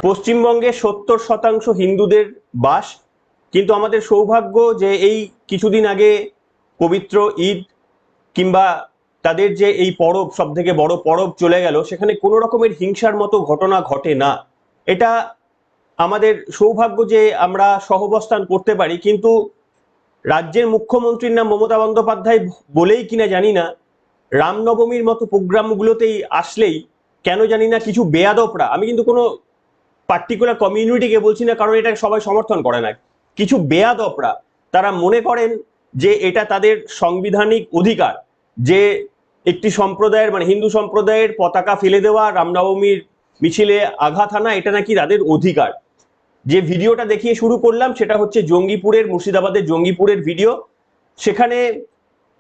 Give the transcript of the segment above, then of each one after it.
পশ্চিমবঙ্গে 70% হিন্দুদের বাস, কিন্তু আমাদের সৌভাগ্য যে এই কিছুদিন আগে পবিত্র ঈদ কিংবা তাদের যে এই পরব, সব থেকে বড় পরব চলে গেল, সেখানে কোনো রকমের হিংসার মতো ঘটনা ঘটে না। এটা আমাদের সৌভাগ্য যে আমরা সহাবস্থান করতে পারি। কিন্তু রাজ্যের মুখ্যমন্ত্রীর নাম মমতা বন্দ্যোপাধ্যায় বলেই কিনা জানি না, রামনবমীর মতো প্রোগ্রামগুলোতেই আসলেই কেন জানি না কিছু বেয়াদবরা, আমি কিন্তু কোনো পার্টিকুলার কমিউনিটিকে বলছি না কারণ এটা সবাই সমর্থন করে না, কিছু বেয়াদবরা তারা মনে করেন যে এটা তাদের সাংবিধানিক অধিকার যে একটি সম্প্রদায়ের মানে হিন্দু সম্প্রদায়ের পতাকা ফেলে দেওয়া, রামনবমীর মিছিলে আঘাত হানা, এটা নাকি তাদের অধিকার। যে ভিডিওটা দেখিয়ে শুরু করলাম সেটা হচ্ছে জঙ্গিপুরের, মুর্শিদাবাদের জঙ্গিপুরের ভিডিও। সেখানে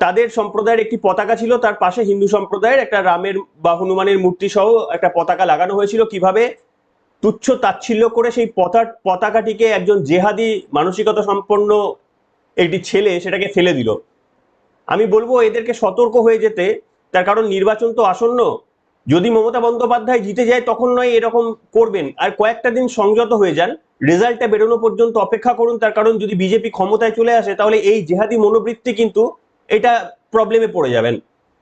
তাদের সম্প্রদায়ের একটি পতাকা ছিল, তার পাশে হিন্দু সম্প্রদায়ের একটা রামের বা হনুমানের মূর্তি সহ একটা পতাকা লাগানো হয়েছিল। কিভাবে তুচ্ছ তাচ্ছিল্য করে সেই পতাকাটিকে একজন জেহাদি মানসিকতা সম্পন্ন একটি ছেলে সেটাকে ফেলে দিল। আমি বলবো এদেরকে সতর্ক হয়ে যেতে, তার কারণ নির্বাচন তো আসন্ন। যদি মমতা বন্দ্যোপাধ্যায় জিতে যায় তখন নয় এরকম করবেন, আর কয়েকটা দিন সংযত হয়ে যান, রেজাল্টটা বেরোনো পর্যন্ত অপেক্ষা করুন। তার কারণ যদি বিজেপি ক্ষমতায় চলে আসে তাহলে এই জেহাদি মনোবৃত্তি কিন্তু এটা প্রবলেমে পড়ে যাবেন।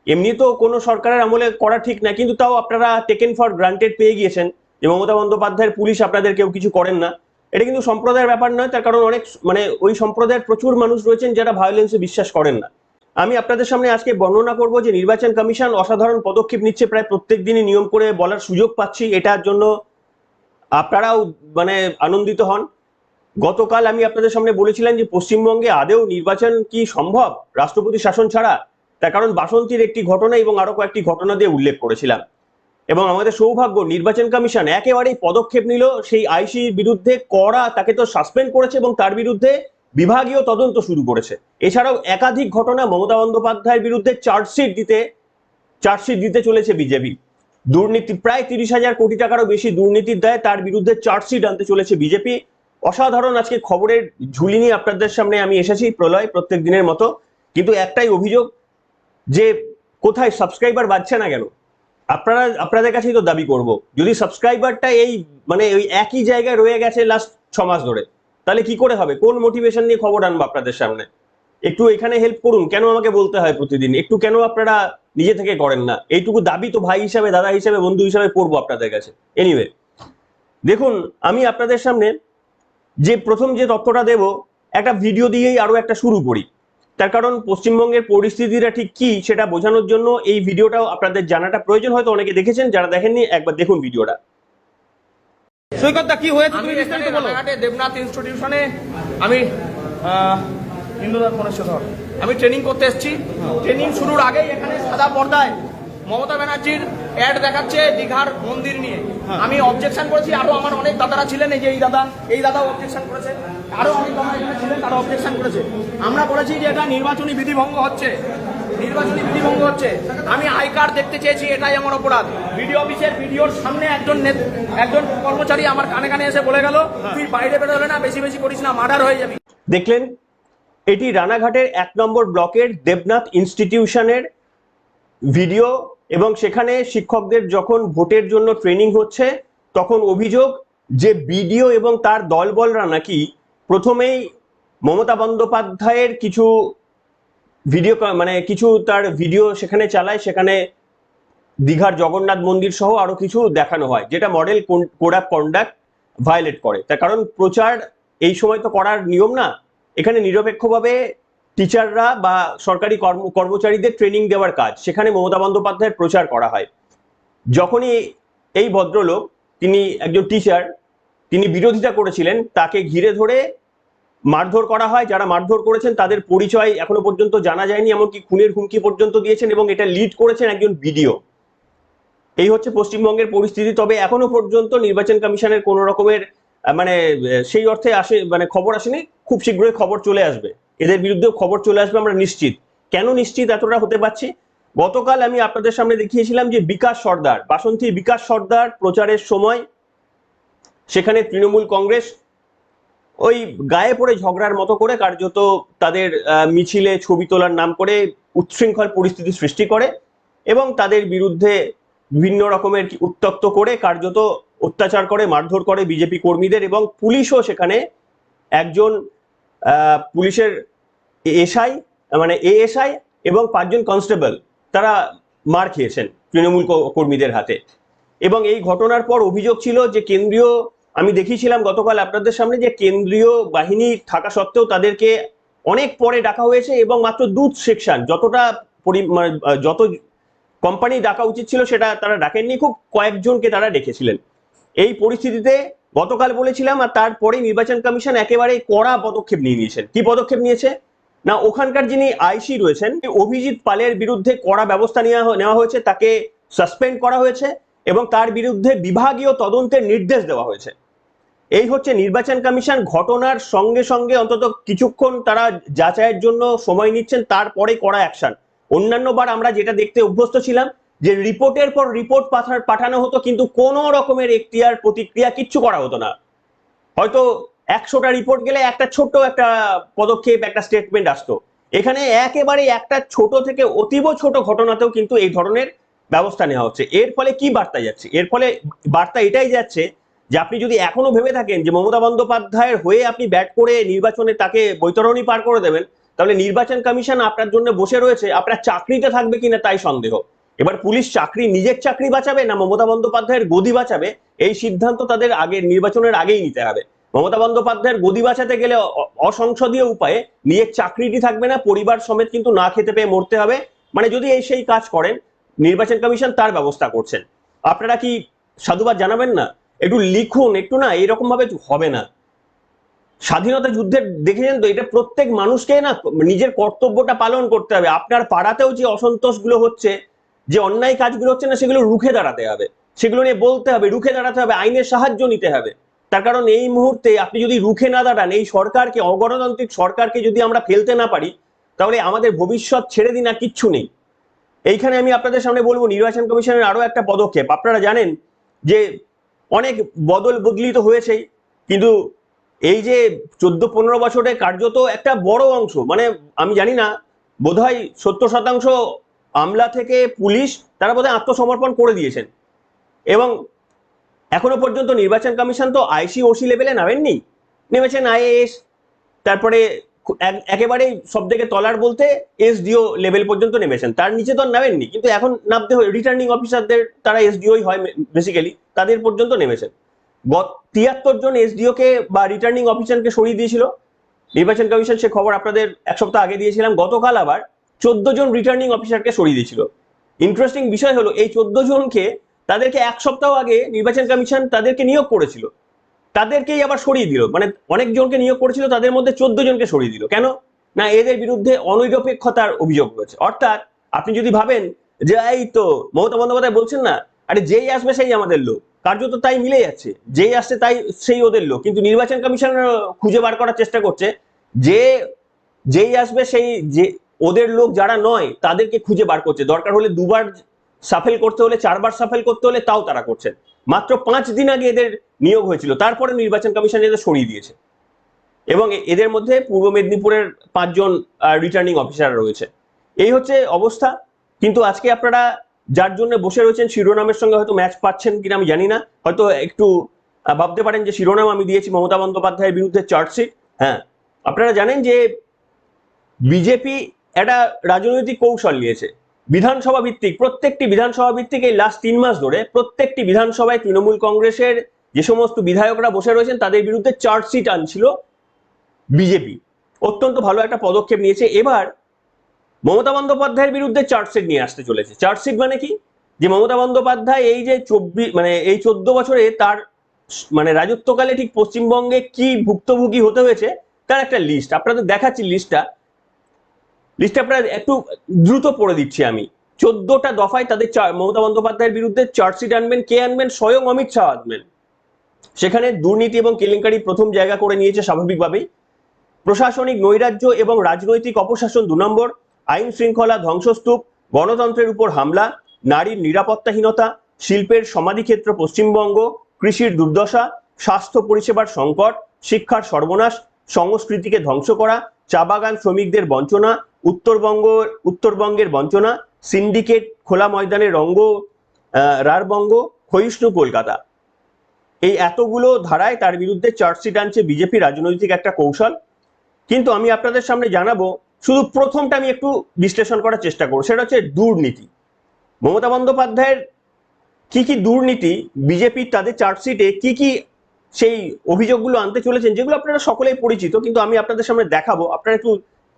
এমনি তো কোনো সরকারের আমলে করা ঠিক না, কিন্তু তাও আপনারা টেকেন ফর গ্রান্টেড পেয়ে গিয়েছেন যে মমতা বন্দ্যোপাধ্যায়ের পুলিশ আপনাদের কেউ কিছু করেন না। এটা কিন্তু সম্প্রদায়ের ব্যাপার নয়, তার কারণ অনেক ওই সম্প্রদায়ের প্রচুর মানুষ রয়েছেন যারা ভায়োলেন্সে বিশ্বাস করেন না। আমি আপনাদের সামনে আজকে বর্ণনা করব যে নির্বাচন কমিশন অসাধারণ পদক্ষেপ নিচ্ছে, প্রায় প্রত্যেক দিনই নিয়ম করে বলার সুযোগ পাচ্ছি, এটার জন্য আপনারাও আনন্দিত হন। গতকাল আমি আপনাদের সামনে বলেছিলাম যে পশ্চিমবঙ্গে আদেও নির্বাচন কি সম্ভব রাষ্ট্রপতি শাসন ছাড়া, তার কারণ বাসন্তীর একটি ঘটনা এবং আরো কয়েকটি ঘটনা দিয়ে উল্লেখ করেছিলাম। এবং আমাদের সৌভাগ্য নির্বাচন কমিশন একেবারেই পদক্ষেপ নিল সেই আইসির বিরুদ্ধে, কড়া তাকে তো সাসপেন্ড করেছে এবং তার বিরুদ্ধে বিভাগীয় তদন্ত শুরু করেছে। এছাড়াও একাধিক ঘটনা মমতা বন্দ্যোপাধ্যায়ের বিরুদ্ধে চার্জশিট দিতে চলেছে বিজেপি। দুর্নীতি প্রায় 30,000 কোটি টাকারও বেশি দুর্নীতির দায়ে তার বিরুদ্ধে চার্জশিট আনতে চলেছে বিজেপি। অসাধারণ আজকে খবরের ঝুলি নিয়ে আপনাদের সামনে আমি এসেছি প্রলয়, প্রত্যেক দিনের মতো। কিন্তু একটাই অভিযোগ যে কোথায় সাবস্ক্রাইবার বাড়ছে না কেন? আপনাদের কাছেই তো দাবি করব, যদি সাবস্ক্রাইবারটা এই ওই একই জায়গায় রয়ে গেছে লাস্ট 6 মাস ধরে, তাহলে কি করে হবে? কোন মোটিভেশন নিয়ে খবর আনবো আপনাদের সামনে? একটু এখানে হেল্প করুন। কেন আমাকে বলতে হয় প্রতিদিন? একটু কেন আপনারা নিজে থেকে করেন না? এইটুকু দাবি তো ভাই হিসাবে, দাদা হিসাবে, বন্ধু হিসাবে করবো আপনাদের কাছে। এনিওয়ে, দেখুন আমি আপনাদের সামনে যে প্রথম যে তথ্যটা দেব, একটা ভিডিও দিয়েই আরো একটা শুরু করি। তার কারণ পশ্চিমবঙ্গের পরিস্থিতিটা ঠিক কি সেটা বোঝানোর জন্য এই ভিডিওটাও আপনাদের জানাটা প্রয়োজন। হয়তো অনেকে দেখেছেন, যারা দেখেননি একবার দেখুন ভিডিওটা। সৈকতদা কি হয়েছে তুমি বিস্তারিত বলো। দেবনাথ ইনস্টিটিউশনে আমি আমি ট্রেনিং করতে এসেছি। ট্রেনিং শুরুর আগেই এখানে সাদা পর্দায় মমতা ব্যানার্জির অ্যাড দেখাচ্ছে দীঘার মন্দির নিয়ে। আমি অবজেকশন করেছি, আরো আমার অনেক দাদারা ছিলেন, এই যে এই দাদাও অবজেকশন করেছে, আরো অনেক দাদা এখানে ছিলেন তারা অবজেকশন করেছে। আমরা বলেছি যে এটা নির্বাচনী বিধিভঙ্গ হচ্ছে, আমি আই কার্ড দেখতে চেয়েছি, এটাই আমার অপরাধ। বিডিও অফিসের ভিডিওর সামনে একজন কর্মচারী আমার কানে কানে এসে বলে গেল, তুই বাইরে বেরোলে না, বেশি বেশি করিস না, মার্ডার হয়ে যাবি। দেখলেন, এটি রানাঘাটের 1 নম্বর ব্লকের দেবনাথ ইনস্টিটিউশনের ভিডিও। এবং সেখানে শিক্ষকদের যখন ভোটের জন্য ট্রেনিং হচ্ছে তখন অভিযোগ যে বিডিও এবং তার দলবলরা নাকি প্রথমেই মমতা বন্দ্যোপাধ্যায়ের কিছু ভিডিও কিছু তার ভিডিও সেখানে চালায়, সেখানে দীঘার জগন্নাথ মন্দির সহ আরো কিছু দেখানো হয়, যেটা model code of conduct violate করে। তার কারণ প্রচার এই সময় তো করার নিয়ম না, এখানে নিরপেক্ষভাবে টিচাররা বা সরকারি কর্মচারীদের ট্রেনিং দেওয়ার কাজ, সেখানে মমতা বন্দ্যোপাধ্যায়ের প্রচার করা হয়। যখনই এই ভদ্রলোক, তিনি একজন টিচার, তিনি বিরোধিতা করেছিলেন, তাকে ঘিরে ধরে মারধর করা হয়। যারা মারধর করেছেন তাদের পরিচয় এখনো পর্যন্ত জানা যায়নি, এমনকি খুনের হুমকি পর্যন্ত দিয়েছেন, এবং এটা লিড করেছেন একজন বিডিও। এই হচ্ছে পশ্চিমবঙ্গের পরিস্থিতি। তবে এখনো পর্যন্ত নির্বাচন কমিশনের কোন রকমের সেই অর্থে খবর আসেনি। খুব শীঘ্রই খবর চলে আসবে, এদের বিরুদ্ধেও খবর চলে আসবে, আমরা নিশ্চিত। কেন নিশ্চিত এতটা হতে পারছি? গতকাল আমি আপনাদের সামনে দেখিয়েছিলাম যে বিকাশ সর্দার, বাসন্তীর বিকাশ সর্দার প্রচারের সময় সেখানে তৃণমূল কংগ্রেস ওই গায়ে পড়ে ঝগড়ার মতো করে কার্যত তাদের মিছিলে ছবি তোলার নাম করে উচ্ছৃঙ্খল পরিস্থিতি সৃষ্টি করে এবং তাদের বিরুদ্ধে বিভিন্ন রকমের উত্তক্ত করে কার্যত অত্যাচার করে, মারধর করে বিজেপি কর্মীদের, এবং পুলিশও সেখানে একজন পুলিশের এসআই মানে এএসআই এবং 5 জন কনস্টেবল তারা মার খেয়েছেন তৃণমূল কর্মীদের হাতে। এবং এই ঘটনার পর অভিযোগ ছিল যে কেন্দ্রীয়, আমি দেখিয়েছিলাম গতকাল আপনাদের সামনে, যে কেন্দ্রীয় বাহিনী থাকা সত্ত্বেও তাদেরকে অনেক পরে ডাকা হয়েছে এবং মাত্র 2 সেকশন, যতটা যত কোম্পানি ডাকা উচিত ছিল সেটা তারা ডাকেননি, খুব কয়েকজনকে তারা ডেকেছিলেন। এই পরিস্থিতিতে গতকাল বলেছিলাম, আর তারপরে নির্বাচন কমিশন একেবারে কড়া পদক্ষেপ নিয়ে নিয়েছেন। কি পদক্ষেপ নিয়েছে না, ওখানকার যিনি আইসি রয়েছেন অভিজিৎ পালের বিরুদ্ধে কড়া ব্যবস্থা নেওয়া হয়েছে, তাকে সাসপেন্ড করা হয়েছে এবং তার বিরুদ্ধে বিভাগীয় তদন্তের নির্দেশ দেওয়া হয়েছে। এই হচ্ছে নির্বাচন কমিশন। ঘটনার সঙ্গে সঙ্গে অন্তত কিছুক্ষণ তারা যাচাইয়ের জন্য সময় নিচ্ছেন, তারপরে কড়া অ্যাকশন। অন্যান্যবার আমরা যেটা দেখতে অভ্যস্ত ছিলাম যে রিপোর্টের পর রিপোর্ট পাঠানো হতো, কিন্তু কোনো রকমের এখতিয়ার প্রতিক্রিয়া কিচ্ছু করা হতো না। হয়তো 100টা রিপোর্ট গেলে একটা ছোট্ট একটা পদক্ষেপ, একটা স্টেটমেন্ট আসতো। এখানে একেবারে একটা ছোট থেকে অতীব ছোট ঘটনাতেও কিন্তু এই ধরনের ব্যবস্থা নেওয়া হচ্ছে। এর ফলে কি বার্তা যাচ্ছে? এর ফলে বার্তা এটাই যাচ্ছে যে আপনি যদি এখনো ভেবে থাকেন যে মমতা বন্দ্যোপাধ্যায়ের হয়ে আপনি ব্যাট করে নির্বাচনে তাকে বৈতরণী পার করে দেবেন, তাহলে নির্বাচন কমিশন আপনার জন্য বসে রয়েছে, আপনার চাকরিতে থাকবে কিনা তাই সন্দেহ। এবার পুলিশ নিজের চাকরি বাঁচাবে না মমতা বন্দ্যোপাধ্যায়ের গদি বাঁচাবে, এই সিদ্ধান্ত তাদের নির্বাচনের আগেই নিতে হবে। মমতা বন্দ্যোপাধ্যায়ের গদি বাঁচাতে গেলে অসংসদীয় উপায়ে নিজের চাকরিটি থাকবে না, পরিবার সমেত কিন্তু না খেতে পেয়ে মরতে হবে। মানে যদি সেই কাজ করেন, নির্বাচন কমিশন তার ব্যবস্থা করছেন। আপনারা কি সাধুবাদ জানাবেন না? একটু লিখুন, একটু না, এরকম ভাবে হবে না। স্বাধীনতা যুদ্ধের দেখেছেন তো, এটা প্রত্যেক মানুষকে না নিজের কর্তব্যটা পালন করতে হবে। আপনার পাড়াতেও যে অসন্তোষ গুলো হচ্ছে, যে অন্যায় কাজগুলো হচ্ছে না, সেগুলো রুখে দাঁড়াতে হবে, সেগুলো নিয়ে বলতে হবে, রুখে দাঁড়াতে হবে, আইনের সাহায্য নিতে হবে। তার কারণ এই মুহূর্তে আপনি যদি রুখে না দাঁড়ান, এই সরকারকে, অগণতান্ত্রিক সরকারকে যদি আমরা ফেলতে না পারি, তাহলে আমাদের ভবিষ্যৎ ছেড়ে দিন আর কিচ্ছু নেই। এইখানে আমি আপনাদের সামনে বলবো নির্বাচন কমিশনের আরো একটা পদক্ষেপ। আপনারা জানেন যে অনেক বদলি তো হয়েছেই, কিন্তু এই যে 14-15 বছরে কার্যত একটা বড় অংশ, মানে আমি জানি না, বোধহয় 70% আমলা থেকে পুলিশ তারা বোধহয় আত্মসমর্পণ করে দিয়েছেন। এবং এখনো পর্যন্ত নির্বাচন কমিশন তো আইসি ওসি লেভেলে নামেননি, নেমেছেন আইএএস, তারপরে একেবারে সব থেকে তলার বলতে এসডিও লেভেল পর্যন্ত নেমেছেন, তার নিচে তো নামেননি, কিন্তু এখন নামতে হয় রিটার্নিং অফিসারদের, তারা এসডিওই হয় বেসিক্যালি, তাদের পর্যন্ত নেমেছেন। 73 জন এসডিও কে বা রিটার্নিং অফিসারকে সরিয়ে দিয়েছিল নির্বাচন কমিশন, সে খবর আপনাদের এক সপ্তাহ আগে দিয়েছিলাম। গতকাল আবার 14 জন রিটার্নিং অফিসারকে সরিয়ে দিয়েছিল। ইন্টারেস্টিং বিষয় হলো, এই 14 জনকে তাদেরকে এক সপ্তাহ আগে নির্বাচন কমিশন তাদেরকে নিয়োগ করেছিল, তাদেরকেই আবার সরিয়ে দিল। মানে অনেক জনকে নিয়োগ করেছিল, তাদের মধ্যে 14 জনকে সরিয়ে দিল। কেন না? এদের বিরুদ্ধে অনিরপেক্ষতার অভিযোগ রয়েছে। অর্থাৎ আপনি যদি ভাবেন যে এই তো মমতা বন্দ্যোপাধ্যায় বলছেন না, আরে যেই আসবে সেই আমাদের লোক, কার্যত তাই মিলে যাচ্ছে, যেই আসছে তাই সেই ওদের লোক। কিন্তু নির্বাচন কমিশন খুঁজে বার করার চেষ্টা করছে যে যেই আসবে সেই, যে ওদের লোক যারা নয় তাদেরকে খুঁজে বার করছে। দরকার হলে 2বার সাফেল করতে হলে, 4বার সাফেল করতে হলে, তাও তারা করছেন। মাত্র 5 দিন আগে এদের নিয়োগ হয়েছিল, তারপরে নির্বাচন কমিশন এদের সরিয়ে দিয়েছে। এবং এদের মধ্যে পূর্ব মেদিনীপুরের 5 জন রিটার্নিং অফিসার রয়েছে। এই হচ্ছে অবস্থা। কিন্তু আজকে আপনারা যার জন্য বসে রয়েছেন, শিরোনামের সঙ্গে হয়তো ম্যাচ পাচ্ছেন কিনা আমি জানি না, হয়তো একটু ভাবতে পারেন যে শিরোনাম আমি দিয়েছি মমতা বন্দ্যোপাধ্যায়ের বিরুদ্ধে চার্জশিট। হ্যাঁ, আপনারা জানেন যে বিজেপি একটা রাজনৈতিক কৌশল নিয়েছে, বিধানসভা ভিত্তিক, প্রত্যেকটি বিধানসভা ভিত্তিক এই লাস্ট 3 মাস ধরে প্রত্যেকটি বিধানসভায় তৃণমূল কংগ্রেসের যে সমস্ত বিধায়করা বসে রয়েছেন তাদের বিরুদ্ধে চার্জশিট আনছিল বিজেপি। অত্যন্ত ভালো একটা পদক্ষেপ নিয়েছে। এবার মমতা বন্দ্যোপাধ্যায়ের বিরুদ্ধে চার্জশিট নিয়ে আসতে চলেছে। চার্জশিট মানে কি? যে মমতা বন্দ্যোপাধ্যায় এই যে 14 বছরে তার রাজত্বকালে ঠিক পশ্চিমবঙ্গে কি ভুক্তভোগী হতে হয়েছে তার একটা লিস্ট আপনাদের দেখাচ্ছি। লিস্টটা আপনারা একটু দ্রুত পড়ে দিচ্ছি আমি। 14টা দফায় তাদের মমতা বন্দ্যোপাধ্যায়ের বিরুদ্ধে চার্জশিট আনবেন। কে আনবেন? স্বয়ং অমিত শাহ আনবেন। সেখানে দুর্নীতি এবং কেলেঙ্কারি প্রথম জায়গা করে নিয়েছে স্বাভাবিকভাবেই, প্রশাসনিক নৈরাজ্য এবং রাজনৈতিক অপশাসন 2 নম্বর, আইন শৃঙ্খলা ধ্বংসস্তূপ, গণতন্ত্রের উপর হামলা, নারীর নিরাপত্তাহীনতা, শিল্পের সমাধিক্ষেত্র পশ্চিমবঙ্গ, কৃষির দুর্দশা, স্বাস্থ্য পরিষেবার সংকট, শিক্ষার সর্বনাশ, সংস্কৃতিকে ধ্বংস করা, চা বাগান শ্রমিকদের বঞ্চনা, উত্তরবঙ্গের বঞ্চনা, সিন্ডিকেট, খোলা ময়দানের রারবঙ্গ, ক্ষয়িষ্ণু কলকাতা। এই এতগুলো ধারায় তার বিরুদ্ধে চার্জশিট আনছে বিজেপি, রাজনৈতিক একটা কৌশল। কিন্তু আমি আপনাদের সামনে জানাবো, শুধু প্রথমটা আমি একটু বিশ্লেষণ করার চেষ্টা করব, সেটা হচ্ছে দুর্নীতি। মমতা বন্দ্যোপাধ্যায়ের কি কি দুর্নীতি, বিজেপি তাদের চার্জশিটে কি কি সেই অভিযোগগুলো আনতে চলেছেন, যেগুলো আপনারা সকলেই পরিচিত, কিন্তু আমি আপনাদের সামনে দেখাবো। আপনারা একটু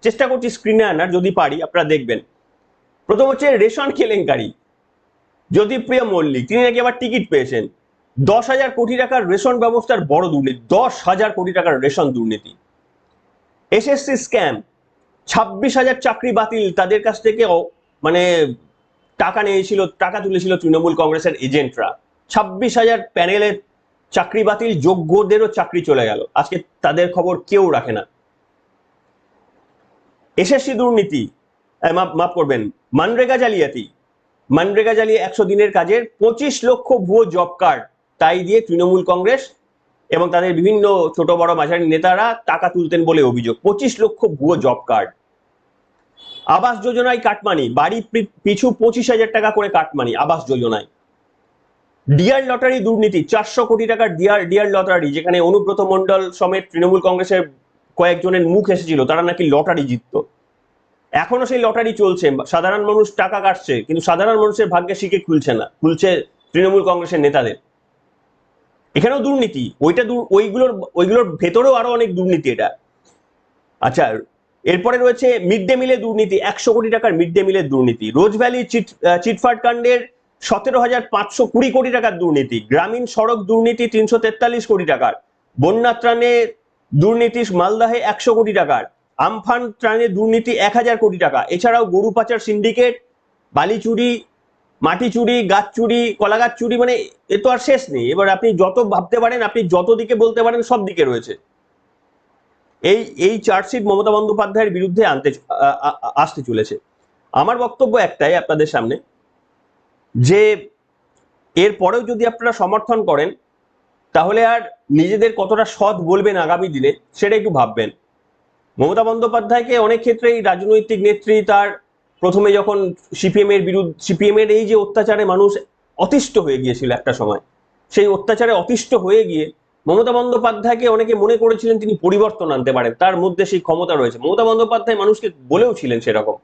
চেষ্টা করছি স্ক্রিনে আনার, যদি পারি আপনারা দেখবেন। প্রথম হচ্ছে রেশন কেলেঙ্কারি। জ্যোতিপ্রিয় মল্লিক, তিনি নাকি আবার টিকিট পেয়েছেন। 10,000 কোটি টাকার রেশন ব্যবস্থার বড় দুর্নীতি, 10,000 কোটি টাকার রেশন দুর্নীতি। এসএসসি স্ক্যাম, 26,000 চাকরি বাতিল, তাদের কাছ থেকে মানে টাকা নিয়েছিল, টাকা তুলেছিল তৃণমূল কংগ্রেসের এজেন্টরা। 26,000 প্যানেলের চাকরি বাতিল, যোগ্যদেরও চাকরি চলে গেল, আজকে তাদের খবর কেউ রাখে না। এসএসসি দুর্নীতি, মাফ করবেন, মানরেগা জালিয়াতি। মানরেগা জ্বালিয়ে 100 দিনের কাজের 25 লক্ষ ভুয়ো জব কার্ড, তাই দিয়ে তৃণমূল কংগ্রেস এবং তাদের বিভিন্ন ছোট বড় মাঝারি নেতারা টাকা তুলতেন বলে অভিযোগ। 25 লক্ষ ভুয়ো জব কার্ড। আবাস যোজনায় কাটমানি, বাড়ি পিছু 25,000 টাকা করে কাটমানি আবাস যোজনায়। ডিয়ার লটারি দুর্নীতি, 400 কোটি টাকার ডিয়ার লটারি, যেখানে অনুব্রত মণ্ডল সমেত তৃণমূল কংগ্রেসের কয়েকজনের মুখ এসেছিল, তারা নাকি লটারি জিততো। এখনো সেই লটারি চলছে, সাধারণ মানুষ টাকা কাটছে, কিন্তু সাধারণ মানুষের ভাগ্যে শিখে খুলছে না, খুলছে তৃণমূল কংগ্রেসের নেতাদের। এখানেও দুর্নীতি, ওইগুলোর ভেতরেও আরো অনেক দুর্নীতি এটা। আচ্ছা, এরপরে রয়েছে মিড ডে মিলের দুর্নীতি, 100 কোটি টাকার মিড ডে মিলের দুর্নীতি। রোজভ্যালি চিটফান্ড কাণ্ডের 17,520 কোটি টাকার দুর্নীতি। গ্রামীণ সড়ক দুর্নীতি 343 কোটি টাকার। বন্যা ত্রাণে দুর্নীতি মালদাহে 100 কোটি টাকার। আমফান ত্রাণে দুর্নীতি 1,000 কোটি টাকা। এছাড়াও গরু পাচার সিন্ডিকেট, বালি চুরি, মাটি চুরি, গাছ চুরি, কলা গাছ চুরি, মানে এ তো আর শেষ নেই। এবার আপনি যত ভাবতে পারেন, আপনি যত দিকে বলতে পারেন, সব দিকে রয়েছে। এই চার্জশিট মমতা বন্দ্যোপাধ্যায়ের বিরুদ্ধে আসতে চলেছে। আমার বক্তব্য একটাই আপনাদের সামনে, যে এর পরেও যদি আপনারা সমর্থন করেন, তাহলে আর নিজেদের কতটা সৎ বলবেন আগামী দিনে, সেটা একটু ভাববেন। মমতা বন্দ্যোপাধ্যায়কে অনেক ক্ষেত্রে এই রাজনৈতিক নেত্রী, তার প্রথমে যখন সিপিএম এর এই যে অত্যাচারে মানুষ অতিষ্ঠ হয়ে গিয়েছিল একটা সময়, সেই অত্যাচারে অতিষ্ঠ হয়ে গিয়ে মমতা বন্দ্যোপাধ্যায়কে অনেকে মনে করেছিলেন তিনি পরিবর্তন আনতে পারেন, তার মধ্যে সেই ক্ষমতা রয়েছে। মমতা বন্দ্যোপাধ্যায় মানুষকে বলেও ছিলেন সেরকম।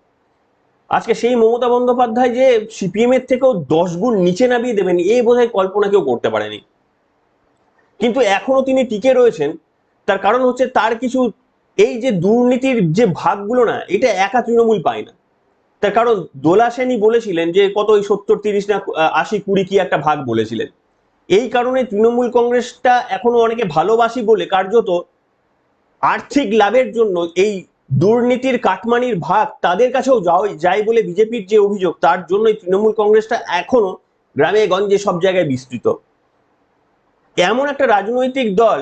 আজকে সেই মমতা বন্দ্যোপাধ্যায় যে সিপিএম এর থেকেও 10 গুণ নিচে নামিয়ে দেবেন, এই বোধহয় কল্পনা কেউ করতে পারেনি। কিন্তু এখনো তিনি টিকে রয়েছেন, তার কারণ হচ্ছে তার কিছু, এই যে দুর্নীতির যে ভাগগুলো না, এটা একা তৃণমূল পায় না। তার কারণ দোলা সেনই বলেছিলেন যে কত, ওই 70-30 না 80-20 কি একটা ভাগ বলেছিলেন। এই কারণে তৃণমূল কংগ্রেসটা এখনো অনেকে ভালোবাসি বলে কার্যত আর্থিক লাভের জন্য এই দুর্নীতির কাটমানির ভাগ তাদের কাছেও যায় বলে বিজেপির যে অভিযোগ, তার জন্যই তৃণমূল কংগ্রেসটা এখনো গ্রামে গঞ্জে সব জায়গায় বিস্তৃত। এমন একটা রাজনৈতিক দল,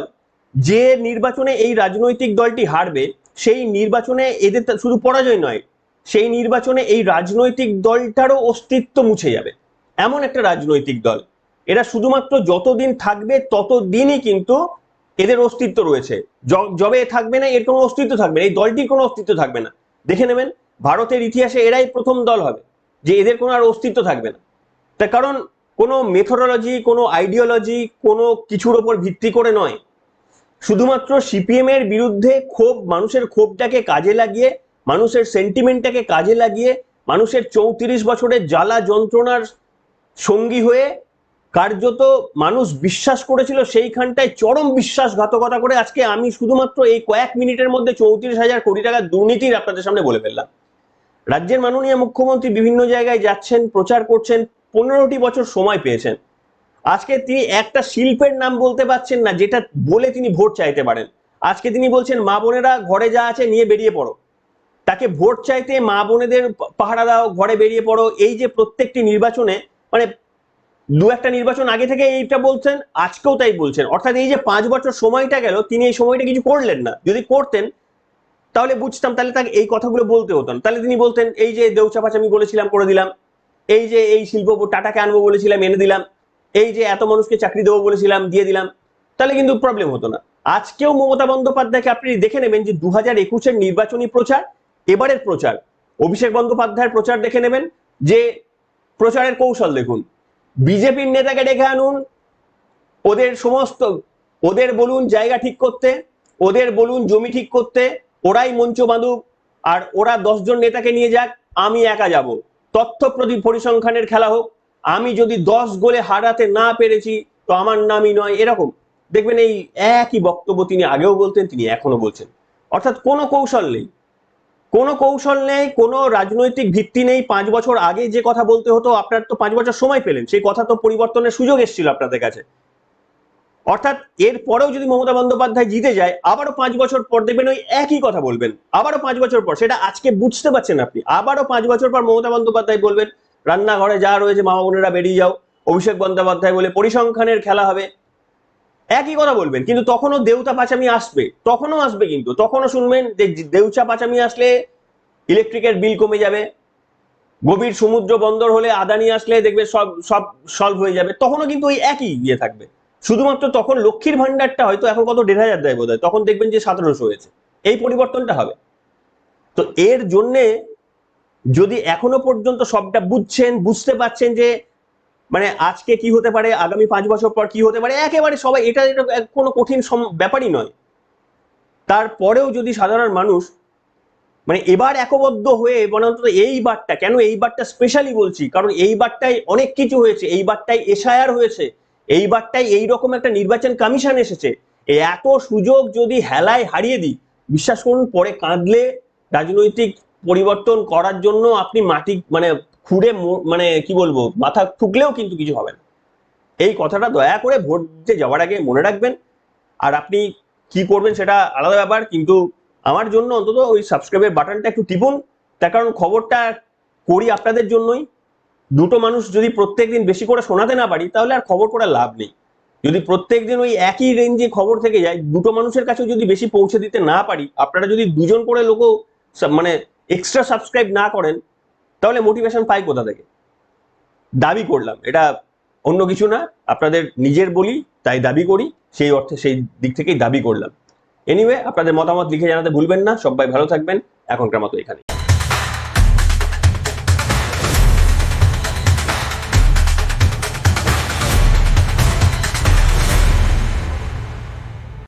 যে নির্বাচনে এই রাজনৈতিক দলটি হারবে, সেই নির্বাচনে এদের শুধু পরাজয় নয়, সেই নির্বাচনে এই রাজনৈতিক দলটারও অস্তিত্ব মুছে যাবে। এমন একটা রাজনৈতিক দল এরা, শুধুমাত্র যতদিন থাকবে ততদিনই কিন্তু এদের অস্তিত্ব রয়েছে। যবে থাকবে না, এর কোনো অস্তিত্ব থাকবে না, এই দলটির কোনো অস্তিত্ব থাকবে না। দেখে নেবেন, ভারতের ইতিহাসে এরাই প্রথম দল হবে যে এদের কোনো আর অস্তিত্ব থাকবে না। তার কারণ কোনো মেথোডোলজি, কোনো আইডিওলজি, কোনো কিছুর ওপর ভিত্তি করে নয়, শুধুমাত্র সিপিএম এর বিরুদ্ধে ক্ষোভ, মানুষের ক্ষোভটাকে কাজে লাগিয়ে, মানুষের সেন্টিমেন্টটাকে কাজে লাগিয়ে, মানুষের 34 বছরের জ্বালা যন্ত্রণার সঙ্গী হয়ে কার্যত মানুষ বিশ্বাস করেছিল, সেইখানটায় চরম বিশ্বাসঘাতকতা করে আজকে আমি শুধুমাত্র এই কয়েক মিনিটের মধ্যে 34,000 কোটি টাকার দুর্নীতির আপনাদের সামনে বলে ফেললাম। রাজ্যের মাননীয় মুখ্যমন্ত্রী বিভিন্ন জায়গায় যাচ্ছেন, প্রচার করছেন, 15টি বছর সময় পেয়েছেন। আজকে তিনি একটা শিল্পের নাম বলতে পারছেন না যেটা বলে তিনি ভোট চাইতে পারেন। আজকে তিনি বলছেন, মা বোনেরা ঘরে যা আছে নিয়ে বেরিয়ে পড়ো। তাকে ভোট চাইতে মা বোনেদের পাহারা দাও, ঘরে বেরিয়ে পড়ো, এই যে প্রত্যেকটি নির্বাচনে, মানে দু একটা নির্বাচন আগে থেকে এইটা বলছেন, আজকেও তাই বলছেন। অর্থাৎ এই যে 5 বছর সময়টা গেল, তিনি এই সময়টা কিছু করলেন না। যদি করতেন তাহলে বুঝতাম, তাহলে তাকে এই কথাগুলো বলতে হতো না। তাহলে তিনি বলতেন, এই যে দেউচাপাচ আমি বলেছিলাম করে দিলাম, এই যে এই শিল্প টাটাকে আনবো বলেছিলাম এনে দিলাম, এই যে এত মানুষকে চাকরি দেবো বলেছিলাম দিয়ে দিলাম, তাহলে কিন্তু প্রবলেম হতো না। আজকেও মমতা বন্দ্যোপাধ্যায়কে আপনি দেখে নেবেন যে 2021-এর নির্বাচনী প্রচার, এবারের প্রচার, অভিষেক বন্দ্যোপাধ্যায়ের প্রচার দেখে নেবেন, যে প্রচারের কৌশল দেখুন। বিজেপির নেতাকে ডেকে আনুন, ওদের সমস্ত, ওদের বলুন জায়গা ঠিক করতে, ওদের বলুন জমি ঠিক করতে, ওরাই মঞ্চ বাঁধুক, আর ওরা 10 জন নেতাকে নিয়ে যাক, আমি একা যাব। তথ্য পরিসংখ্যানের খেলা হোক, আমি যদি 10 গোলে হারাতে না পেরেছি তো আমার নামই নয়, এরকম দেখবেন এই একই বক্তব্য তিনি আগেও বলতেন, তিনি এখনো বলছেন। অর্থাৎ কোনো কৌশল নেই, কোনো কৌশল নেই, কোনো রাজনৈতিক ভিত্তি নেই। 5 বছর আগে যে কথা বলতে হতো, আপনার তো 5 বছর সময় পেলেন, সেই কথা তো পরিবর্তনের সুযোগ এসেছিল আপনাদের কাছে। অর্থাৎ এর পরেও যদি মমতা বন্দ্যোপাধ্যায় জিতে যায়, আবারও 5 বছর পর দেখবেন ওই একই কথা বলবেন, আবারও 5 বছর পর। সেটা আজকে বুঝতে পারছেন আপনি, আবারও 5 বছর পর মমতা বন্দ্যোপাধ্যায় বলবেন রান্নাঘরে যা রয়েছে মা বোনেরা বেরিয়ে যাও, অভিষেক বন্দ্যোপাধ্যায় বলে পরিসংখ্যানের খেলা হবে, একই কথা বলবেন। কিন্তু তখনও দেউতা পাচামি আসবে, তখনও আসবে, কিন্তু তখনও শুনবেন যে দেউচা পাচামি আসলে ইলেকট্রিকের বিল কমে যাবে, গভীর সমুদ্র বন্দর হলে আদানি আসলে দেখবে সব সব সলভ হয়ে যাবে, তখনও কিন্তু ওই একই ইয়ে থাকবে। শুধুমাত্র তখন লক্ষ্মীর ভান্ডারটা হয়তো এখন কত 1500 দেয় বোধ হয়, তখন দেখবেন যে 1700 হয়েছে, এই পরিবর্তনটা হবে। তো এর জন্যে যদি এখনো পর্যন্ত সবটা বুঝছেন, বুঝতে পারছেন যে মানে আজকে কি হতে পারে, আগামী 5 বছর পর কি হতে পারে, একেবারে সবাই এটা এটা কোনো কঠিন ব্যাপারই নয়, তারপরেও যদি সাধারণ মানুষ মানে এবার একবদ্ধ হয়ে, মানে অন্তত এই বারটা, কেন এই বারটা স্পেশালি বলছি, কারণ এই বারটাই অনেক কিছু হয়েছে, এই বারটাই এসআইআর হয়েছে, এই বারটাই এইরকম একটা নির্বাচন কমিশন এসেছে। এই এত সুযোগ যদি হেলায় হারিয়ে দিই, বিশ্বাস করুন পরে কাঁদলে রাজনৈতিক পরিবর্তন করার জন্য আপনি মাটি মানে খুঁড়ে মানে কি বলবো মাথা ঠুকলেও কিন্তু কিছু হবে না। এই কথাটা দয়া করে ভোট দিতে যাওয়ার আগে মনে রাখবেন। আর আপনি কি করবেন সেটা আলাদা ব্যাপার, কিন্তু আমার জন্য অন্তত ওই সাবস্ক্রাইবের বাটনটা একটু টিপুন, তার কারণ খবরটা করি আপনাদের জন্যই। দুটো মানুষ যদি প্রত্যেকদিন বেশি করে শোনাতে না পারি, তাহলে আর খবর করার লাভ নেই। যদি প্রত্যেকদিন ওই একই রেঞ্জে খবর থেকে যায়, দুটো মানুষের কাছে যদি বেশি পৌঁছে দিতে না পারি, আপনারা যদি 2 জন করে লোক মানে এক্সট্রা সাবস্ক্রাইব না করেন, তাহলে মোটিভেশন পাই কোথা থেকে? দাবি করলাম, এটা অন্য কিছু না, আপনাদের নিজের বলি তাই দাবি করি, সেই অর্থে সেই দিক থেকেই দাবি করলাম। এনিওয়ে, আপনাদের মতামত লিখে জানাতে ভুলবেন না। সবাই ভালো থাকবেন, এখনকার মতো এখানে।